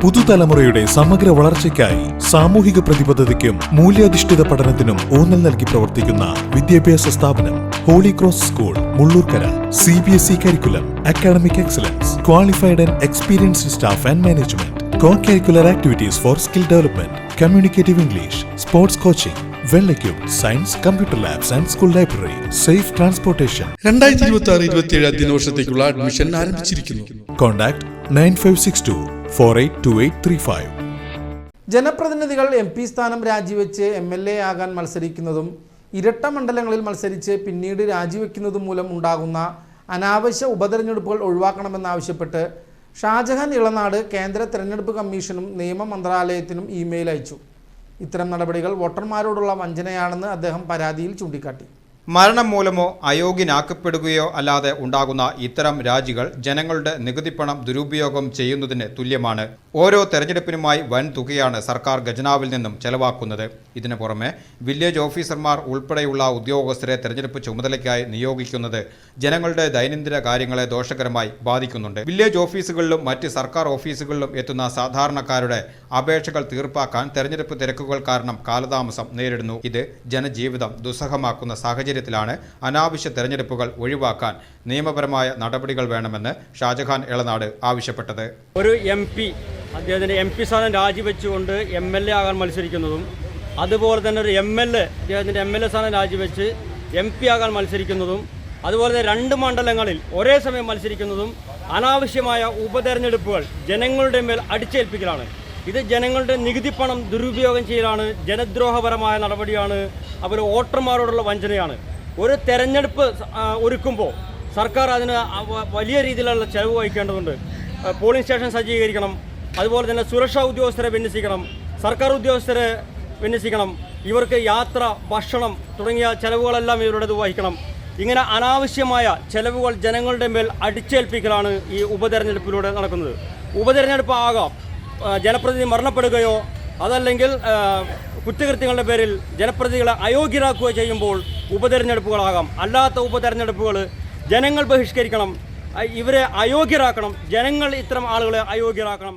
പുതുതലമുറയുടെ സമഗ്ര വളർച്ചയ്ക്കായി സാമൂഹിക പ്രതിബദ്ധതയ്ക്കും മൂല്യാധിഷ്ഠിത പഠനത്തിനും ഊന്നൽ നൽകി പ്രവർത്തിക്കുന്ന വിദ്യാഭ്യാസ സ്ഥാപനം Holy Cross School Mullurkara. CBSE curriculum, academic excellence, qualified and experienced staff and management, co-curricular activities for skill development, communicative English, sports coaching, well-equipped science, computer labs and school library, safe transportation. 2026-27 അധ്യയന വർഷത്തേക്കുള്ള admission ആരംഭിച്ചിരിക്കുന്നു. Contact 9562482835. ജനപ്രതിനിധികൾ MP സ്ഥാനം രാജിവെച്ച് MLA ആകാൻ മത്സരിക്കുന്നതും ഇരട്ട മണ്ഡലങ്ങളിൽ മത്സരിച്ച് പിന്നീട് രാജിവെക്കുന്നതും മൂലം ഉണ്ടാകുന്ന അനാവശ്യ ഉപതെരഞ്ഞെടുപ്പുകൾ ഒഴിവാക്കണമെന്നാവശ്യപ്പെട്ട് ഷാജഹാൻ ഇളനാട് കേന്ദ്ര തെരഞ്ഞെടുപ്പ് കമ്മീഷനും നിയമ മന്ത്രാലയത്തിനും ഇമെയിൽ അയച്ചു. ഇത്തരം നടപടികൾ വോട്ടർമാരോടുള്ള വഞ്ചനയാണെന്ന് അദ്ദേഹം പരാതിയിൽ ചൂണ്ടിക്കാട്ടി. മരണം മൂലമോ അയോഗ്യനാക്കപ്പെടുകയോ അല്ലാതെ ഉണ്ടാകുന്ന ഇത്തരം രാജികൾ ജനങ്ങളുടെ നികുതിപ്പണം ദുരുപയോഗം ചെയ്യുന്നതിന് തുല്യമാണ്. ഓരോ തെരഞ്ഞെടുപ്പിനുമായി വൻ തുകയാണ് സർക്കാർ ഖജനാവിൽ നിന്നും ചെലവാക്കുന്നത്. ഇതിനു പുറമെ വില്ലേജ് ഓഫീസർമാർ ഉൾപ്പെടെയുള്ള ഉദ്യോഗസ്ഥരെ തെരഞ്ഞെടുപ്പ് ചുമതലയ്ക്കായി നിയോഗിക്കുന്നത് ജനങ്ങളുടെ ദൈനംദിന കാര്യങ്ങളെ ദോഷകരമായി ബാധിക്കുന്നുണ്ട്. വില്ലേജ് ഓഫീസുകളിലും മറ്റ് സർക്കാർ ഓഫീസുകളിലും എത്തുന്ന സാധാരണക്കാരുടെ അപേക്ഷകൾ തീർപ്പാക്കാൻ തെരഞ്ഞെടുപ്പ് തിരക്കുകൾ കാരണം കാലതാമസം നേരിടുന്നു. ഇത് ജനജീവിതം ദുസ്സഹമാക്കുന്ന സാഹചര്യത്തിലാണ് അനാവശ്യ തെരഞ്ഞെടുപ്പുകൾ ഒഴിവാക്കാൻ നിയമപരമായ നടപടികൾ വേണമെന്ന് ഷാജഹാൻ ഇളനാട് ആവശ്യപ്പെട്ടത്. ഒരു MP അദ്ദേഹത്തിൻ്റെ MP സ്ഥാനം രാജിവെച്ചുകൊണ്ട് MLA ആകാൻ മത്സരിക്കുന്നതും അതുപോലെ തന്നെ ഒരു MLA അദ്ദേഹത്തിൻ്റെ MLA സ്ഥാനം രാജിവെച്ച് MP ആകാൻ മത്സരിക്കുന്നതും അതുപോലെ തന്നെ 2 മണ്ഡലങ്ങളിൽ ഒരേ സമയം മത്സരിക്കുന്നതും അനാവശ്യമായ ഉപതെരഞ്ഞെടുപ്പുകൾ ജനങ്ങളുടെ മേൽ അടിച്ചേൽപ്പിക്കലാണ്. ഇത് ജനങ്ങളുടെ നികുതിപ്പണം ദുരുപയോഗം ചെയ്യലാണ്, ജനദ്രോഹപരമായ നടപടിയാണ്, അവർ വോട്ടർമാരോടുള്ള വഞ്ചനയാണ്. ഒരു തെരഞ്ഞെടുപ്പ് ഒരുക്കുമ്പോൾ സർക്കാർ അതിന് വലിയ രീതിയിലുള്ള ചെലവ് വഹിക്കേണ്ടതുണ്ട്. പോളിംഗ് സ്റ്റേഷൻ സജ്ജീകരിക്കണം, അതുപോലെ തന്നെ സുരക്ഷാ ഉദ്യോഗസ്ഥരെ വിന്യസിക്കണം, സർക്കാർ ഉദ്യോഗസ്ഥരെ വിന്യസിക്കണം, ഇവർക്ക് യാത്ര, ഭക്ഷണം തുടങ്ങിയ ചെലവുകളെല്ലാം ഇവരുടേത് വഹിക്കണം. ഇങ്ങനെ അനാവശ്യമായ ചെലവുകൾ ജനങ്ങളുടെ മേൽ അടിച്ചേൽപ്പിക്കലാണ് ഈ ഉപതെരഞ്ഞെടുപ്പിലൂടെ നടക്കുന്നത്. ഉപതെരഞ്ഞെടുപ്പ് ആകാം ജനപ്രതിനിധി മരണപ്പെടുകയോ അതല്ലെങ്കിൽ കുറ്റകൃത്യങ്ങളുടെ പേരിൽ ജനപ്രതിനിധികളെ അയോഗ്യരാക്കുകയോ ചെയ്യുമ്പോൾ ഉപതെരഞ്ഞെടുപ്പുകളാകാം. അല്ലാത്ത ഉപതെരഞ്ഞെടുപ്പുകൾ ജനങ്ങൾ ബഹിഷ്കരിക്കണം, ഇവരെ അയോഗ്യരാക്കണം, ജനങ്ങൾ ഇത്തരം ആളുകളെ അയോഗ്യരാക്കണം.